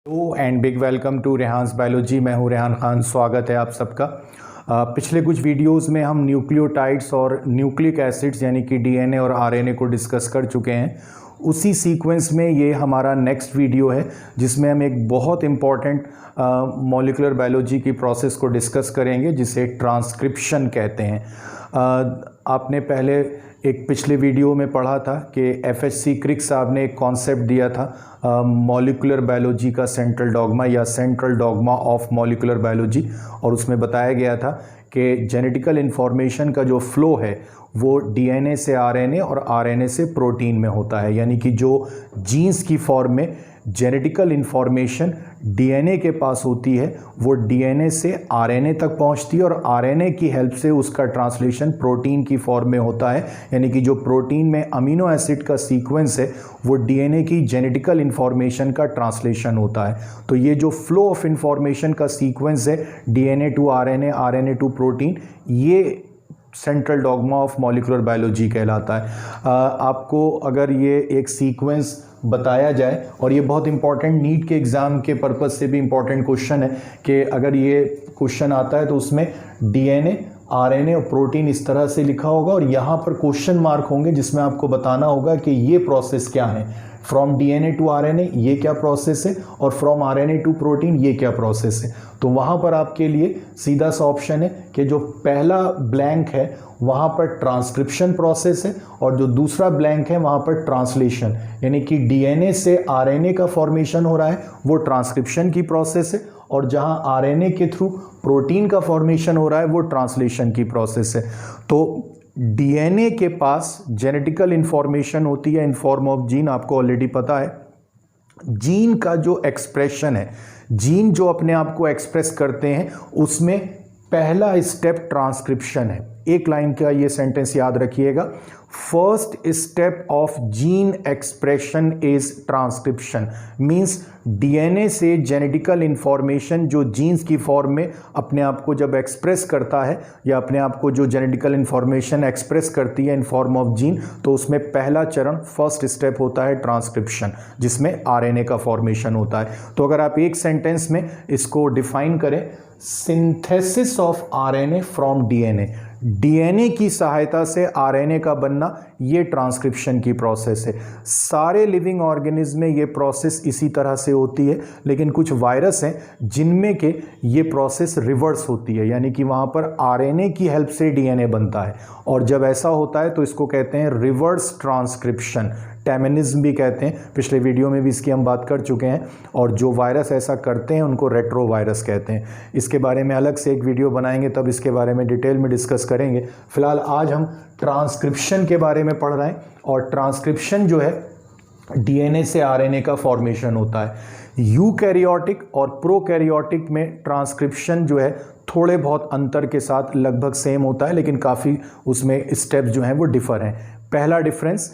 Hello and big welcome to Rehan's biology. मैं हूं रेहान खान। स्वागत है आप सबका। पिछले कुछ वीडियोस में हम न्यूक्लियोटाइड्स और न्यूक्लिक एसिड्स यानी कि डीएनए और आरएनए को डिस्कस कर चुके हैं। उसी सीक्वेंस में ये हमारा नेक्स्ट वीडियो है जिसमें हम एक बहुत इम्पॉर्टेंट मॉलिक्यूलर बायोलॉजी की प्रोसेस को डिस्कस करेंगे जिसे ट्रांसक्रिप्शन कहते हैं। आपने पहले एक पिछले वीडियो में पढ़ा था कि एफएचसी क्रिक साहब ने एक कॉन्सेप्ट दिया था मॉलिक्यूलर बायोलॉजी का सेंट्रल डॉगमा या central dogma of molecular biology, और उसमें बताया गया था कि जेनेटिकल इन्फॉर्मेशन का जो फ्लो है वो डीएनए से आरएनए और आरएनए से प्रोटीन में होता है। यानी कि जो जीन्स की फॉर्म में जेनेटिकल इन्फॉर्मेशन डीएनए के पास होती है वो डीएनए से आरएनए तक पहुंचती है और आरएनए की हेल्प से उसका ट्रांसलेशन प्रोटीन की फॉर्म में होता है। यानी कि जो प्रोटीन में अमीनो एसिड का सीक्वेंस है वो डीएनए की जेनेटिकल इन्फॉर्मेशन का ट्रांसलेशन होता है। तो ये जो फ्लो ऑफ इन्फॉर्मेशन का सीक्वेंस है DNA to RNA, RNA to protein, ये central dogma of molecular biology कहलाता है। आपको अगर ये एक सीक्वेंस बताया जाए, और ये बहुत इंपॉर्टेंट नीट के एग्ज़ाम के पर्पज़ से भी इंपॉर्टेंट क्वेश्चन है कि अगर ये क्वेश्चन आता है तो उसमें डीएनए, आरएनए और प्रोटीन इस तरह से लिखा होगा और यहाँ पर क्वेश्चन मार्क होंगे जिसमें आपको बताना होगा कि ये प्रोसेस क्या है। फ्रॉम डीएनए टू आरएनए ये क्या प्रोसेस है और फ्रॉम आरएनए टू प्रोटीन ये क्या प्रोसेस है। तो वहाँ पर आपके लिए सीधा सा ऑप्शन है कि जो पहला ब्लैंक है वहाँ पर ट्रांसक्रिप्शन प्रोसेस है और जो दूसरा ब्लैंक है वहाँ पर ट्रांसलेशन, यानी कि डीएनए से आरएनए का फॉर्मेशन हो रहा है वो ट्रांसक्रिप्शन की प्रोसेस है, और जहाँ आरएनए के थ्रू प्रोटीन का फॉर्मेशन हो रहा है वो ट्रांसलेशन की प्रोसेस है। तो डीएनए के पास जेनेटिकल इन्फॉर्मेशन होती है इन फॉर्म ऑफ जीन, आपको ऑलरेडी पता है। जीन का जो एक्सप्रेशन है, जीन जो अपने आप को एक्सप्रेस करते हैं उसमें पहला स्टेप ट्रांसक्रिप्शन है। एक लाइन का ये सेंटेंस याद रखिएगा, first step of gene expression is transcription. Means DNA से जेनेटिकल इंफॉर्मेशन जो जीन्स की फॉर्म में अपने आप को जब एक्सप्रेस करता है या अपने आप को जो जेनेटिकल इंफॉर्मेशन एक्सप्रेस करती है इन फॉर्म ऑफ जीन, तो उसमें पहला चरण, फर्स्ट स्टेप होता है ट्रांसक्रिप्शन, जिसमें आरएनए का फॉर्मेशन होता है। तो अगर आप एक सेंटेंस में इसको डिफाइन करें, synthesis of RNA from DNA, DNA की सहायता से आरएनए का बनना, ये ट्रांसक्रिप्शन की प्रोसेस है। सारे लिविंग ऑर्गेनिज्म में ये प्रोसेस इसी तरह से होती है, लेकिन कुछ वायरस हैं जिनमें के ये प्रोसेस रिवर्स होती है, यानी कि वहाँ पर आरएनए की हेल्प से डीएनए बनता है, और जब ऐसा होता है तो इसको कहते हैं रिवर्स ट्रांसक्रिप्शन, टैमेनिज्म भी कहते हैं। पिछले वीडियो में भी इसकी हम बात कर चुके हैं, और जो वायरस ऐसा करते हैं उनको रेट्रोवायरस कहते हैं। इसके बारे में अलग से एक वीडियो बनाएंगे, तब इसके बारे में डिटेल में डिस्कस करेंगे। फिलहाल आज हम ट्रांसक्रिप्शन के बारे में पढ़ रहे हैं, और ट्रांसक्रिप्शन जो है डीएनए से आरएनए का फॉर्मेशन होता है। यूकैरियोटिक और प्रोकैरियोटिक में ट्रांसक्रिप्शन जो है थोड़े बहुत अंतर के साथ लगभग सेम होता है, लेकिन काफ़ी उसमें स्टेप्स जो हैं वो डिफर हैं। पहला डिफरेंस,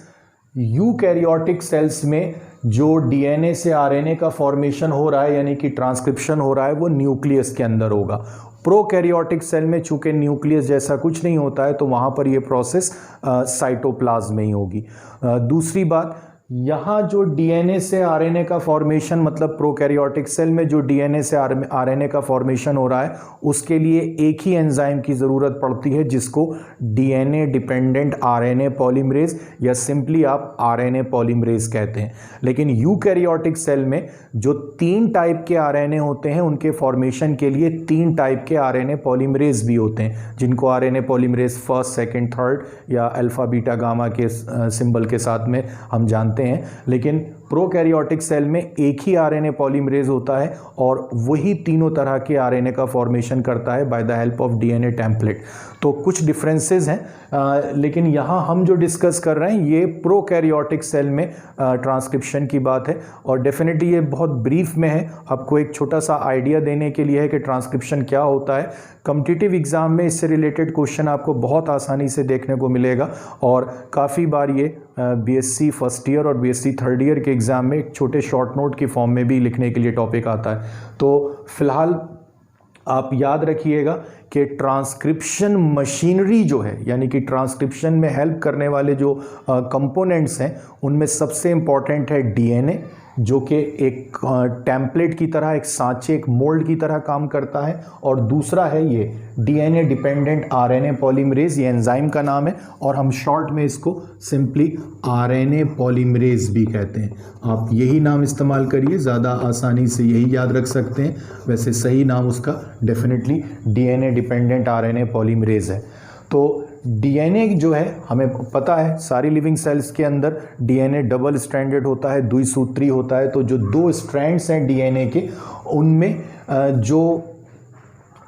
यूकैरियोटिक सेल्स में जो डीएनए से आरएनए का फॉर्मेशन हो रहा है यानी कि ट्रांसक्रिप्शन हो रहा है वो न्यूक्लियस के अंदर होगा। प्रोकैरियोटिक सेल में चूंकि न्यूक्लियस जैसा कुछ नहीं होता है तो वहाँ पर ये प्रोसेस साइटोप्लाज्म में ही होगी। दूसरी बात, यहाँ जो डीएनए से आरएनए का फॉर्मेशन, मतलब प्रोकैरियोटिक सेल में जो डीएनए से आरएनए का फॉर्मेशन हो रहा है उसके लिए एक ही एंजाइम की ज़रूरत पड़ती है जिसको डीएनए डिपेंडेंट आरएनए पॉलीमरेज या सिंपली आप आरएनए पॉलीमरेज कहते हैं। लेकिन यूकैरियोटिक सेल में जो 3 टाइप के आरएनए होते हैं उनके फॉर्मेशन के लिए 3 टाइप के आरएनए पॉलीमरेज भी होते हैं, जिनको RNA polymerase first, second, third या अल्फा, बीटा, गामा के सिंबल के साथ में हम जानते हैं। लेकिन प्रोकैरियोटिक सेल में एक ही आरएनए पॉलीमरेज होता है और वही तीनों तरह के आरएनए का फॉर्मेशन करता है by the help of DNA template. तो कुछ डिफरेंसेस हैं, लेकिन यहाँ हम जो डिस्कस कर रहे हैं ये प्रोकैरियोटिक सेल में ट्रांसक्रिप्शन की बात है, और डेफिनेटली ये बहुत ब्रीफ में है, आपको एक छोटा सा आइडिया देने के लिए है कि ट्रांसक्रिप्शन क्या होता है। कॉम्पिटिटिव एग्जाम में इससे रिलेटेड क्वेश्चन आपको बहुत आसानी से देखने को मिलेगा, और काफ़ी बार ये बीएससी फर्स्ट ईयर और बीएससी थर्ड ईयर के एग्ज़ाम में एक छोटे शॉर्ट नोट की फॉर्म में भी लिखने के लिए टॉपिक आता है। तो फिलहाल आप याद रखिएगा कि ट्रांसक्रिप्शन मशीनरी जो है, यानी कि ट्रांसक्रिप्शन में हेल्प करने वाले जो कंपोनेंट्स हैं, उनमें सबसे इम्पॉर्टेंट है डीएनए, जो कि एक टेम्पलेट की तरह, एक सांचे, एक मोल्ड की तरह काम करता है, और दूसरा है ये डीएनए डिपेंडेंट आरएनए पॉलीमरेज, ये एंजाइम का नाम है और हम शॉर्ट में इसको सिंपली आरएनए पॉलीमरेज भी कहते हैं। आप यही नाम इस्तेमाल करिए, ज़्यादा आसानी से यही याद रख सकते हैं। वैसे सही नाम उसका definitely DNA dependent RNA polymerase है। तो डीएनए जो है हमें पता है सारी लिविंग सेल्स के अंदर डीएनए डबल स्ट्रैंडेड होता है, द्विसूत्री होता है। तो जो दो स्ट्रैंड्स हैं डीएनए के, उनमें जो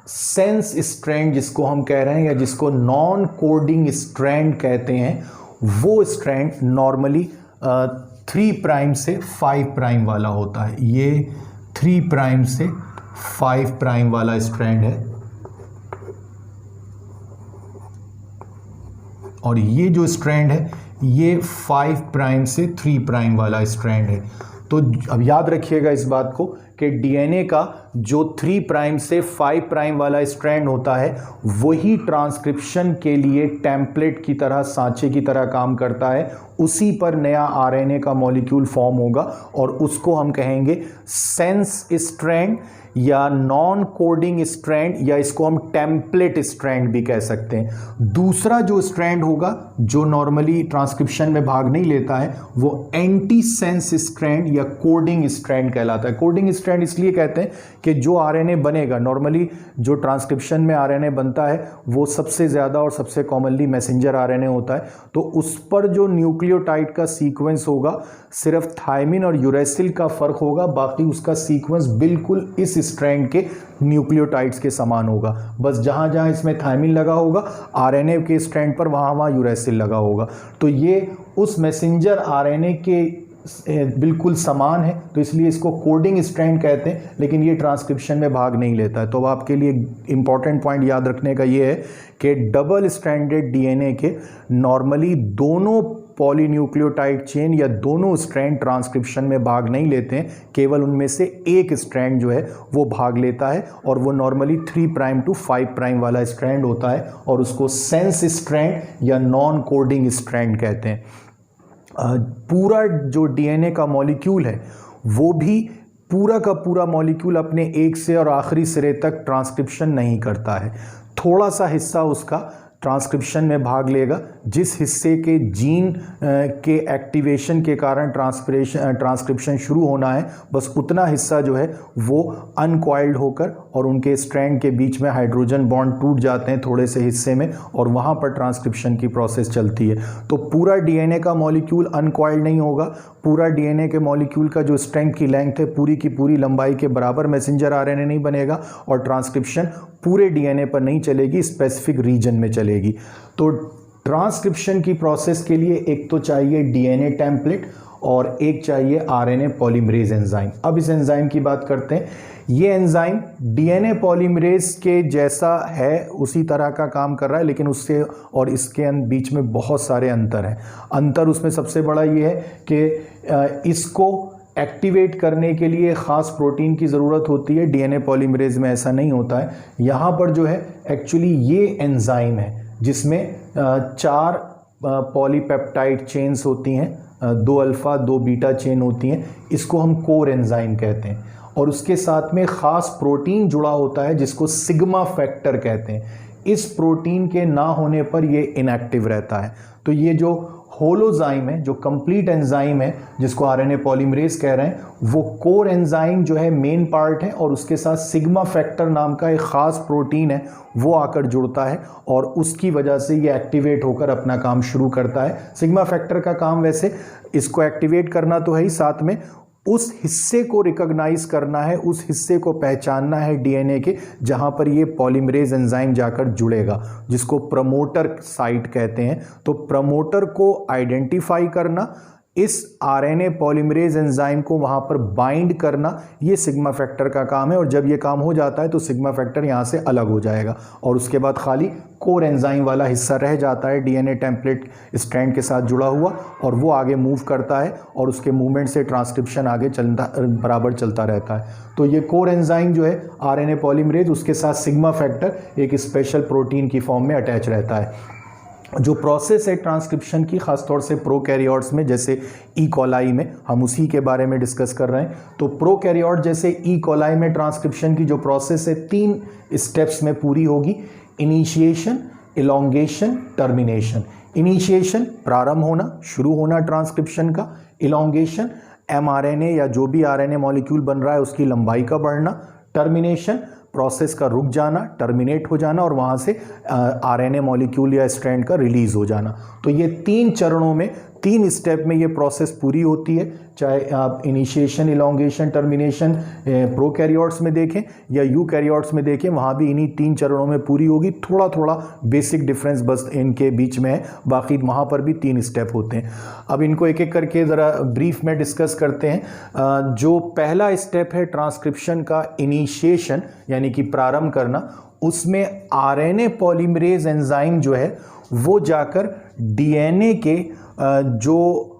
सेंस स्ट्रैंड जिसको हम कह रहे हैं या जिसको नॉन कोडिंग स्ट्रैंड कहते हैं, वो स्ट्रैंड नॉर्मली 3 प्राइम से 5 प्राइम वाला होता है। ये 3 प्राइम से 5 प्राइम वाला स्ट्रैंड है और ये जो स्ट्रैंड है ये 5 प्राइम से 3 प्राइम वाला स्ट्रैंड है। तो अब याद रखिएगा इस बात को कि डीएनए का जो 3 प्राइम से 5 प्राइम वाला स्ट्रैंड होता है वही ट्रांसक्रिप्शन के लिए टेम्पलेट की तरह, सांचे की तरह काम करता है। उसी पर नया आरएनए का मॉलिक्यूल फॉर्म होगा और उसको हम कहेंगे सेंस स्ट्रैंड या नॉन कोडिंग स्ट्रैंड, या इसको हम टेम्पलेट स्ट्रैंड भी कह सकते हैं। दूसरा जो स्ट्रैंड होगा जो नॉर्मली ट्रांसक्रिप्शन में भाग नहीं लेता है वो एंटी सेंस स्ट्रैंड या कोडिंग स्ट्रैंड कहलाता है। कोडिंग स्ट्रैंड इसलिए कहते हैं कि जो आरएनए बनेगा, नॉर्मली जो ट्रांसक्रिप्शन में आरएनए बनता है वो सबसे ज़्यादा और सबसे कॉमनली मैसेंजर आरएनए होता है। तो उस पर जो न्यूक्लियोटाइड का सीक्वेंस होगा सिर्फ थायमिन और यूरेसिल का फ़र्क होगा, बाकी उसका सीक्वेंस बिल्कुल इस स्ट्रैंड के न्यूक्लियोटाइड्स के समान होगा। बस जहाँ जहाँ इसमें थायमिन लगा होगा आरएनए के स्ट्रैंड पर वहाँ वहाँ यूरेसिल लगा होगा। तो ये उस मैसेंजर आरएनए के बिल्कुल समान है, तो इसलिए इसको कोडिंग स्ट्रैंड कहते हैं, लेकिन ये ट्रांसक्रिप्शन में भाग नहीं लेता है। तो अब आपके लिए इंपॉर्टेंट पॉइंट याद रखने का ये है कि डबल स्ट्रैंडेड डीएनए के नॉर्मली दोनों पॉलीन्यूक्लियोटाइड चेन या दोनों स्ट्रैंड ट्रांसक्रिप्शन में भाग नहीं लेते हैं, केवल उनमें से एक स्ट्रैंड जो है वो भाग लेता है और वो नॉर्मली 3 प्राइम टू 5 प्राइम वाला स्ट्रैंड होता है और उसको सेंस स्ट्रैंड या नॉन कोडिंग स्ट्रैंड कहते हैं। पूरा जो डीएनए का मॉलिक्यूल है वो भी पूरा का पूरा मॉलिक्यूल अपने एक से और आखिरी सिरे तक ट्रांसक्रिप्शन नहीं करता है। थोड़ा सा हिस्सा उसका ट्रांसक्रिप्शन में भाग लेगा, जिस हिस्से के जीन के एक्टिवेशन के कारण ट्रांसक्रिप्शन शुरू होना है, बस उतना हिस्सा जो है वो अनकॉइल्ड होकर और उनके स्ट्रैंड के बीच में हाइड्रोजन बॉन्ड टूट जाते हैं थोड़े से हिस्से में और वहाँ पर ट्रांसक्रिप्शन की प्रोसेस चलती है। तो पूरा डीएनए का मॉलिक्यूल अनकॉइल्ड नहीं होगा। पूरा डीएनए के मॉलिक्यूल का जो स्ट्रेंथ की लेंथ है पूरी की पूरी लंबाई के बराबर मैसेंजर आरएनए नहीं बनेगा और ट्रांसक्रिप्शन पूरे डीएनए पर नहीं चलेगी, स्पेसिफिक रीजन में चलेगी। तो ट्रांसक्रिप्शन की प्रोसेस के लिए एक तो चाहिए डीएनए टेम्पलेट और एक चाहिए आरएनए पॉलीमरेज एंजाइम। अब इस एंजाइम की बात करते हैं। ये एंजाइम डीएनए पॉलीमरेज के जैसा है, उसी तरह का काम कर रहा है, लेकिन उससे और इसके बीच में बहुत सारे अंतर हैं। अंतर उसमें सबसे बड़ा ये है कि इसको एक्टिवेट करने के लिए ख़ास प्रोटीन की ज़रूरत होती है, डीएनए पॉलीमरेज में ऐसा नहीं होता है। यहाँ पर जो है एक्चुअली ये एंजाइम है जिसमें 4 पॉलीपेप्टाइड चेन्स होती हैं, 2 अल्फ़ा 2 बीटा चेन होती हैं। इसको हम कोर एंजाइम कहते हैं और उसके साथ में ख़ास प्रोटीन जुड़ा होता है जिसको सिग्मा फैक्टर कहते हैं। इस प्रोटीन के ना होने पर ये इनएक्टिव रहता है। तो ये जो होलोजाइम है, जो कंप्लीट एंजाइम है जिसको आरएनए पॉलीमरेज कह रहे हैं, वो कोर एंजाइम जो है मेन पार्ट है और उसके साथ सिग्मा फैक्टर नाम का एक ख़ास प्रोटीन है वो आकर जुड़ता है और उसकी वजह से ये एक्टिवेट होकर अपना काम शुरू करता है। सिग्मा फैक्टर का काम वैसे इसको एक्टिवेट करना तो है ही, साथ में उस हिस्से को रिकॉग्नाइज करना है, उस हिस्से को पहचानना है डीएनए के जहां पर ये पॉलीमरेज एंजाइम जाकर जुड़ेगा, जिसको प्रमोटर साइट कहते हैं। तो प्रमोटर को आइडेंटिफाई करना, इस आरएनए पॉलीमरेज एंजाइम को वहां पर बाइंड करना, ये सिग्मा फैक्टर का काम है। और जब ये काम हो जाता है तो सिग्मा फैक्टर यहाँ से अलग हो जाएगा और उसके बाद खाली कोर एंजाइम वाला हिस्सा रह जाता है डीएनए टेम्पलेट स्ट्रैंड के साथ जुड़ा हुआ और वो आगे मूव करता है और उसके मूवमेंट से ट्रांसक्रिप्शन आगे बराबर चलता रहता है। तो ये कोर एंजाइम जो है आरएनए पॉलीमरेज, उसके साथ सिग्मा फैक्टर एक स्पेशल प्रोटीन की फॉर्म में अटैच रहता है। जो प्रोसेस है ट्रांसक्रिप्शन की, खासतौर से प्रोकैरियोट्स में, जैसे ई कोलाई में, हम उसी के बारे में डिस्कस कर रहे हैं। तो प्रोकैरियोट जैसे ई कोलाई में ट्रांसक्रिप्शन की जो प्रोसेस है 3 स्टेप्स में पूरी होगी। Initiation, elongation, termination. इनिशिएशन प्रारंभ होना, शुरू होना ट्रांसक्रिप्शन का। इलोंगेशन mRNA या जो भी RNA मॉलिक्यूल बन रहा है उसकी लंबाई का बढ़ना। टर्मिनेशन प्रोसेस का रुक जाना, टर्मिनेट हो जाना और वहाँ से RNA मॉलिक्यूल या स्ट्रैंड का रिलीज हो जाना। तो ये 3 चरणों में, 3 स्टेप में ये प्रोसेस पूरी होती है, चाहे आप इनिशिएशन, इलोंगेशन, टर्मिनेशन प्रोकैरियोट्स में देखें या यूकैरियोट्स में देखें, वहाँ भी इन्हीं 3 चरणों में पूरी होगी। थोड़ा थोड़ा बेसिक डिफरेंस बस इनके बीच में है, बाकी वहाँ पर भी 3 स्टेप होते हैं। अब इनको एक एक करके ज़रा ब्रीफ में डिस्कस करते हैं। जो पहला स्टेप है ट्रांसक्रिप्शन का, इनिशिएशन यानी कि प्रारंभ करना, उसमें RNA पॉलीमरेज एंजाइम जो है वो जाकर DNA के जो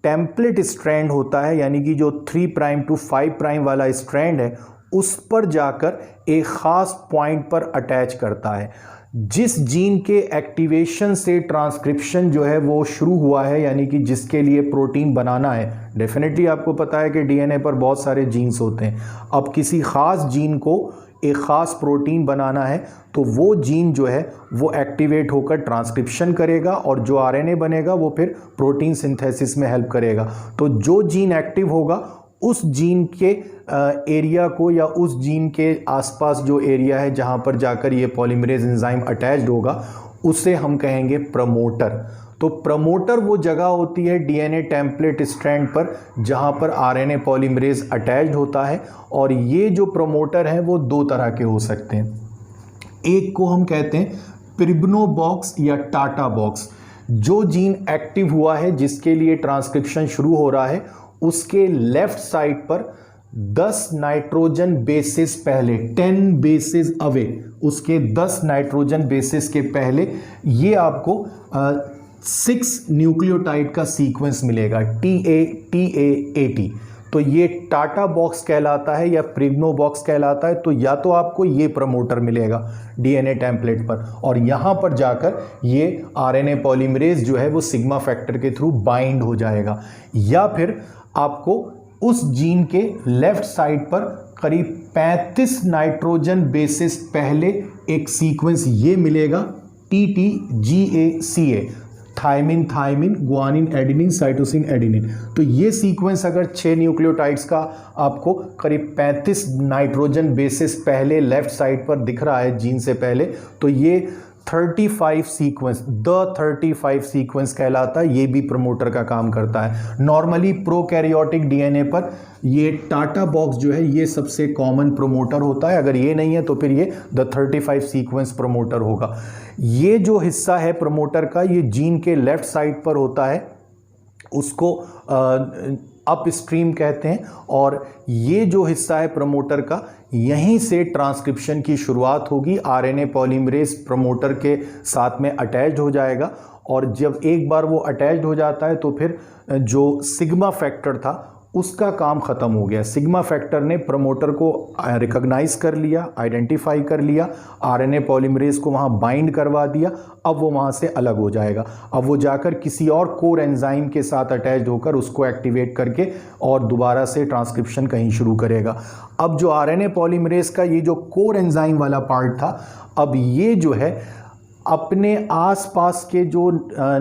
टेम्पलेट स्ट्रैंड होता है, यानी कि जो 3 प्राइम टू 5 प्राइम वाला स्ट्रैंड है, उस पर जाकर एक ख़ास पॉइंट पर अटैच करता है। जिस जीन के एक्टिवेशन से ट्रांसक्रिप्शन जो है वो शुरू हुआ है, यानी कि जिसके लिए प्रोटीन बनाना है, डेफिनेटली आपको पता है कि DNA पर बहुत सारे जीन्स होते हैं। अब किसी ख़ास जीन को एक ख़ास प्रोटीन बनाना है तो वो जीन जो है वो एक्टिवेट होकर ट्रांसक्रिप्शन करेगा और जो RNA बनेगा वो फिर प्रोटीन सिंथेसिस में हेल्प करेगा। तो जो जीन एक्टिव होगा उस जीन के एरिया को या उस जीन के आसपास जो एरिया है जहाँ पर जाकर ये पॉलीमरेज एंजाइम अटैच्ड होगा, उसे हम कहेंगे प्रमोटर। तो प्रमोटर वो जगह होती है DNA टेम्पलेट स्ट्रैंड पर जहाँ पर RNA पॉलीमरेज अटैच्ड होता है। और ये जो प्रमोटर हैं वो 2 तरह के हो सकते हैं। एक को हम कहते हैं पिरिब्नो बॉक्स या टाटा बॉक्स। जो जीन एक्टिव हुआ है, जिसके लिए ट्रांसक्रिप्शन शुरू हो रहा है, उसके लेफ्ट साइड पर 10 नाइट्रोजन बेसिस पहले, 10 बेसिस अवे, उसके 10 नाइट्रोजन बेसिस के पहले ये आपको 6 न्यूक्लियोटाइड का सीक्वेंस मिलेगा, TAT। तो ये टाटा बॉक्स कहलाता है या पिरिब्नो बॉक्स कहलाता है। तो या तो आपको ये प्रमोटर मिलेगा DNA टेम्पलेट पर और यहाँ पर जाकर ये RNA पॉलीमरेज जो है वो सिग्मा फैक्टर के थ्रू बाइंड हो जाएगा, या फिर आपको उस जीन के लेफ्ट साइड पर करीब 35 नाइट्रोजन बेसिस पहले एक सीक्वेंस ये मिलेगा, TTGACA, thymine thymine guanine adenine cytosine adenine. तो ये सीक्वेंस अगर 6 न्यूक्लियोटाइड्स का आपको करीब 35 नाइट्रोजन बेसिस पहले लेफ्ट साइड पर दिख रहा है जीन से पहले, तो ये 35 सीक्वेंस, द 35 सीक्वेंस कहलाता है। ये भी प्रमोटर का काम करता है। नॉर्मली प्रोकैरियोटिक DNA पर ये टाटा बॉक्स जो है ये सबसे कॉमन प्रमोटर होता है। अगर ये नहीं है तो फिर ये द 35 सीक्वेंस प्रमोटर होगा। ये जो हिस्सा है प्रमोटर का, ये जीन के लेफ्ट साइड पर होता है, उसको अपस्ट्रीम कहते हैं। और ये जो हिस्सा है प्रमोटर का, यहीं से ट्रांसक्रिप्शन की शुरुआत होगी। RNA पॉलीमरेज प्रमोटर के साथ में अटैच्ड हो जाएगा और जब एक बार वो अटैच्ड हो जाता है तो फिर जो सिग्मा फैक्टर था उसका काम ख़त्म हो गया। सिग्मा फैक्टर ने प्रमोटर को रिकॉग्नाइज कर लिया, आइडेंटिफाई कर लिया, RNA पॉलीमरेज को वहाँ बाइंड करवा दिया। अब वो वहाँ से अलग हो जाएगा। अब वो जाकर किसी और कोर एंजाइम के साथ अटैच्ड होकर उसको एक्टिवेट करके और दोबारा से ट्रांसक्रिप्शन कहीं शुरू करेगा। अब जो RNA पॉलीमरेज का ये जो कोर एंजाइम वाला पार्ट था, अब ये जो है अपने आसपास के जो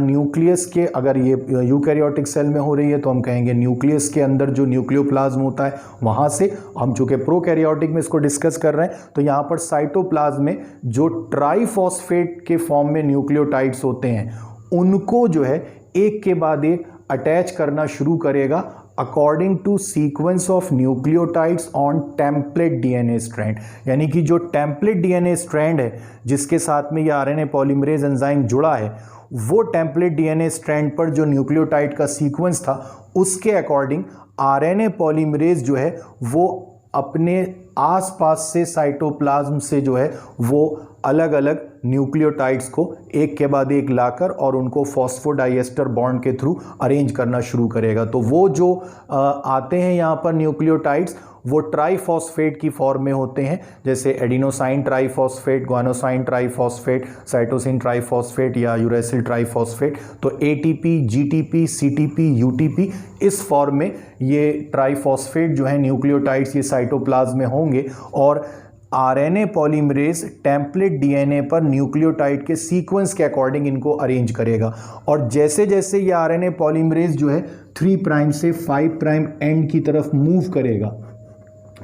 न्यूक्लियस के, अगर ये यूकैरियोटिक सेल में हो रही है तो हम कहेंगे न्यूक्लियस के अंदर जो न्यूक्लियोप्लाज्म होता है वहाँ से, हम चूँकि प्रोकैरियोटिक में इसको डिस्कस कर रहे हैं तो यहाँ पर साइटोप्लाज्म में जो ट्राइफॉस्फेट के फॉर्म में न्यूक्लियोटाइड्स होते हैं उनको जो है एक के बाद एक अटैच करना शुरू करेगा according to sequence of nucleotides on template DNA strand. यानी कि जो टेम्पलेट DNA स्ट्रैंड है जिसके साथ में ये RNA पॉलीमरेज एंजाइम जुड़ा है, वो टेम्पलेट DNA स्ट्रैंड पर जो न्यूक्लियोटाइड का सीक्वेंस था उसके अकॉर्डिंग RNA पॉलीमरेज जो है वो अपने आसपास से साइटोप्लाज्म से जो है वो अलग अलग न्यूक्लियोटाइड्स को एक के बाद एक लाकर और उनको फॉस्फोडाइएस्टर बॉन्ड के थ्रू अरेंज करना शुरू करेगा। तो वो जो आते हैं यहाँ पर न्यूक्लियोटाइड्स, वो ट्राइफॉस्फेट की फॉर्म में होते हैं, जैसे adenosine triphosphate, guanosine triphosphate, cytosine triphosphate या यूरेसिल ट्राइफॉस्फेट। तो एटीपी, जीटीपी, सीटीपी, यूटीपी, इस फॉर्म में ये ट्राइफॉस्फेट जो है न्यूक्लियोटाइड्स ये साइटोप्लाज्म में होंगे और आरएनए पॉलीमरेज टेम्पलेट डीएनए पर न्यूक्लियोटाइड के सीक्वेंस के अकॉर्डिंग इनको अरेंज करेगा। और जैसे जैसे ये आरएनए पॉलीमरेज जो है 3 प्राइम से 5 प्राइम एंड की तरफ मूव करेगा,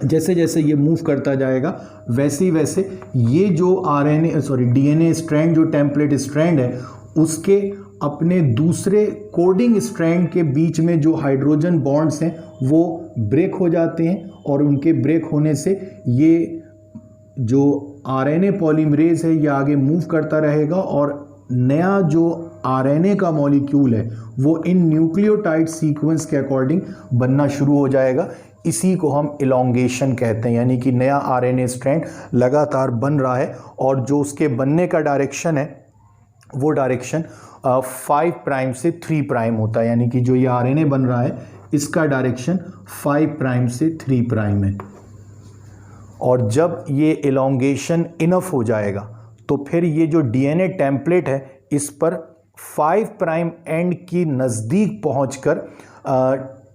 जैसे जैसे ये मूव करता जाएगा वैसे वैसे ये जो डीएनए स्ट्रैंड, जो टेम्पलेट स्ट्रैंड है, उसके अपने दूसरे कोडिंग स्ट्रैंड के बीच में जो हाइड्रोजन बॉन्ड्स हैं वो ब्रेक हो जाते हैं और उनके ब्रेक होने से ये जो आरएनए पॉलीमरेज है ये आगे मूव करता रहेगा और नया जो आरएनए का मॉलिक्यूल है वो इन न्यूक्लियोटाइड सीक्वेंस के अकॉर्डिंग बनना शुरू हो जाएगा। इसी को हम इलॉन्गेशन कहते हैं, यानी कि नया आरएनए स्ट्रैंड लगातार बन रहा है और जो उसके बनने का डायरेक्शन है वो डायरेक्शन 5 प्राइम से 3 प्राइम होता है, यानी कि जो ये आरएनए बन रहा है इसका डायरेक्शन 5 प्राइम से 3 प्राइम है। और जब ये इलॉन्गेशन इनफ हो जाएगा तो फिर ये जो डीएनए टेम्पलेट है इस पर 5 प्राइम एंड की नज़दीक पहुंचकर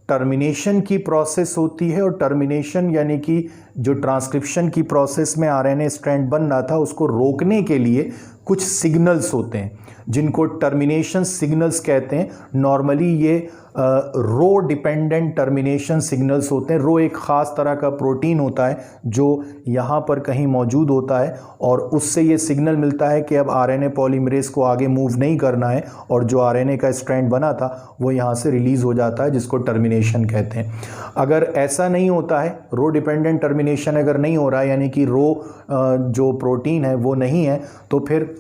टर्मिनेशन की प्रोसेस होती है। और टर्मिनेशन यानी कि जो ट्रांसक्रिप्शन की प्रोसेस में आरएनए स्ट्रैंड बन रहा था उसको रोकने के लिए कुछ सिग्नल्स होते हैं जिनको टर्मिनेशन सिग्नल्स कहते हैं। नॉर्मली ये रो डिपेंडेंट टर्मिनेशन सिग्नल्स होते हैं। रो एक ख़ास तरह का प्रोटीन होता है जो यहाँ पर कहीं मौजूद होता है और उससे ये सिग्नल मिलता है कि अब आरएनए पॉलीमरेज को आगे मूव नहीं करना है और जो आरएनए का स्ट्रैंड बना था वो यहाँ से रिलीज़ हो जाता है, जिसको टर्मिनेशन कहते हैं। अगर ऐसा नहीं होता है, रो डिपेंडेंट टर्मिनेशन अगर नहीं हो रहा है, यानी कि रो जो प्रोटीन है वो नहीं है, तो फिर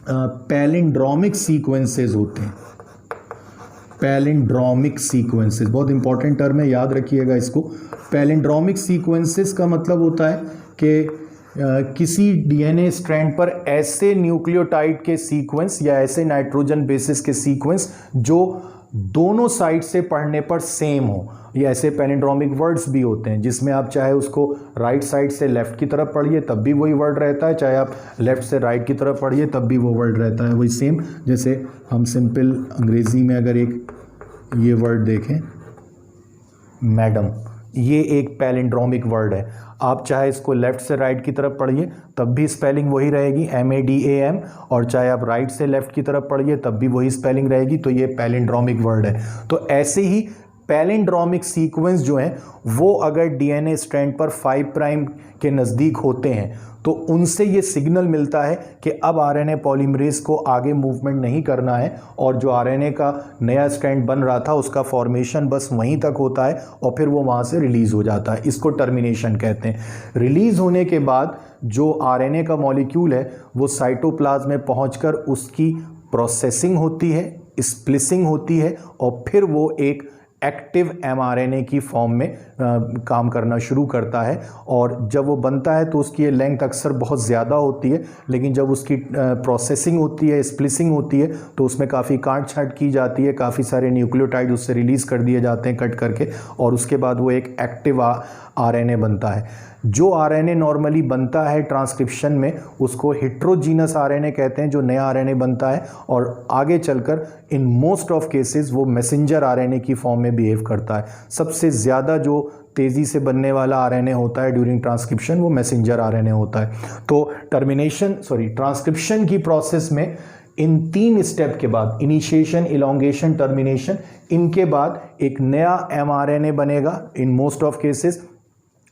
पैलिंड्रोमिक सीक्वेंसेस होते हैं। पैलिंड्रोमिक सीक्वेंसेस बहुत इंपॉर्टेंट टर्म है, याद रखिएगा इसको। पैलिंड्रोमिक सीक्वेंसेस का मतलब होता है कि किसी डीएनए स्ट्रैंड पर ऐसे न्यूक्लियोटाइड के सीक्वेंस या ऐसे नाइट्रोजन बेसिस के सीक्वेंस जो दोनों साइड से पढ़ने पर सेम हो। ये ऐसे पैलिंड्रोमिक वर्ड्स भी होते हैं जिसमें आप चाहे उसको राइट साइड से लेफ्ट की तरफ पढ़िए तब भी वही वर्ड रहता है, चाहे आप लेफ्ट से राइट की तरफ पढ़िए तब भी वो वर्ड रहता है वही सेम। जैसे हम सिंपल अंग्रेज़ी में अगर एक ये वर्ड देखें मैडम, ये एक पैलिंड्रोमिक वर्ड है। आप चाहे इसको लेफ्ट से राइट की तरफ पढ़िए तब भी स्पेलिंग वही रहेगी MADAM, और चाहे आप राइट से लेफ्ट की तरफ पढ़िए तब भी वही स्पेलिंग रहेगी। तो ये पैलिंड्रोमिक वर्ड है। तो ऐसे ही पैलिंड्रोमिक सीक्वेंस जो हैं वो अगर डीएनए स्ट्रैंड पर 5 प्राइम के नज़दीक होते हैं तो उनसे ये सिग्नल मिलता है कि अब आरएनए पॉलीमरेज को आगे मूवमेंट नहीं करना है और जो आरएनए का नया स्ट्रैंड बन रहा था उसका फॉर्मेशन बस वहीं तक होता है और फिर वो वहाँ से रिलीज़ हो जाता है। इसको टर्मिनेशन कहते हैं। रिलीज़ होने के बाद जो आरएनए का मॉलिक्यूल है वो साइटोप्लाज्म में पहुँचकर उसकी प्रोसेसिंग होती है, स्प्लिसिंग होती है और फिर वो एक एक्टिव mRNA की फॉर्म में काम करना शुरू करता है। और जब वो बनता है तो उसकी लेंथ अक्सर बहुत ज़्यादा होती है, लेकिन जब उसकी प्रोसेसिंग होती है, स्प्लिसिंग होती है, तो उसमें काफ़ी काट छाँट की जाती है, काफ़ी सारे न्यूक्लियोटाइड उससे रिलीज़ कर दिए जाते हैं कट करके, और उसके बाद वो एक एक्टिव RNA बनता है। जो RNA नॉर्मली बनता है ट्रांसक्रिप्शन में उसको हेट्रोजीनस RNA कहते हैं, जो नया RNA बनता है, और आगे चलकर इन मोस्ट ऑफ केसेस वो मैसेंजर RNA की फॉर्म में बिहेव करता है। सबसे ज़्यादा जो तेज़ी से बनने वाला RNA होता है ड्यूरिंग ट्रांसक्रिप्शन वो मैसेंजर RNA होता है। तो ट्रांसक्रिप्शन की प्रोसेस में इन 3 स्टेप के बाद, इनिशिएशन, इलॉन्गेशन, टर्मिनेशन, इनके बाद एक नया mRNA बनेगा इन मोस्ट ऑफ केसेस,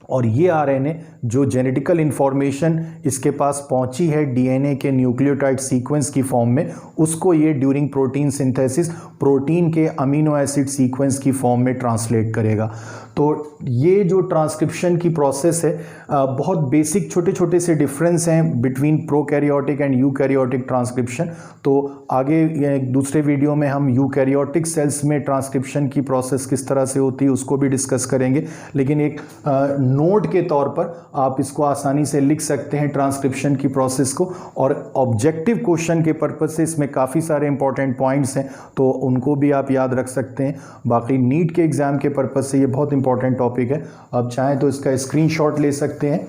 और ये RNA जो जेनेटिकल इन्फॉर्मेशन इसके पास पहुंची है डीएनए के न्यूक्लियोटाइड सीक्वेंस की फॉर्म में, उसको ये ड्यूरिंग प्रोटीन सिंथेसिस प्रोटीन के अमीनो एसिड सीक्वेंस की फॉर्म में ट्रांसलेट करेगा। तो ये जो ट्रांसक्रिप्शन की प्रोसेस है, बहुत बेसिक छोटे छोटे से डिफरेंस हैं between prokaryotic and eukaryotic transcription. तो आगे दूसरे वीडियो में हम यूकैरियोटिक सेल्स में ट्रांसक्रिप्शन की प्रोसेस किस तरह से होती है उसको भी डिस्कस करेंगे। लेकिन एक नोट के तौर पर आप इसको आसानी से लिख सकते हैं ट्रांसक्रिप्शन की प्रोसेस को। और ऑब्जेक्टिव क्वेश्चन के पर्पज से इसमें काफ़ी सारे इंपॉर्टेंट पॉइंट्स हैं, तो उनको भी आप याद रख सकते हैं। बाकी नीट के एग्ज़ाम के पर्पज से ये बहुत इंपॉर्टेंट टॉपिक है। आप चाहें तो इसका स्क्रीनशॉट ले सकते हैं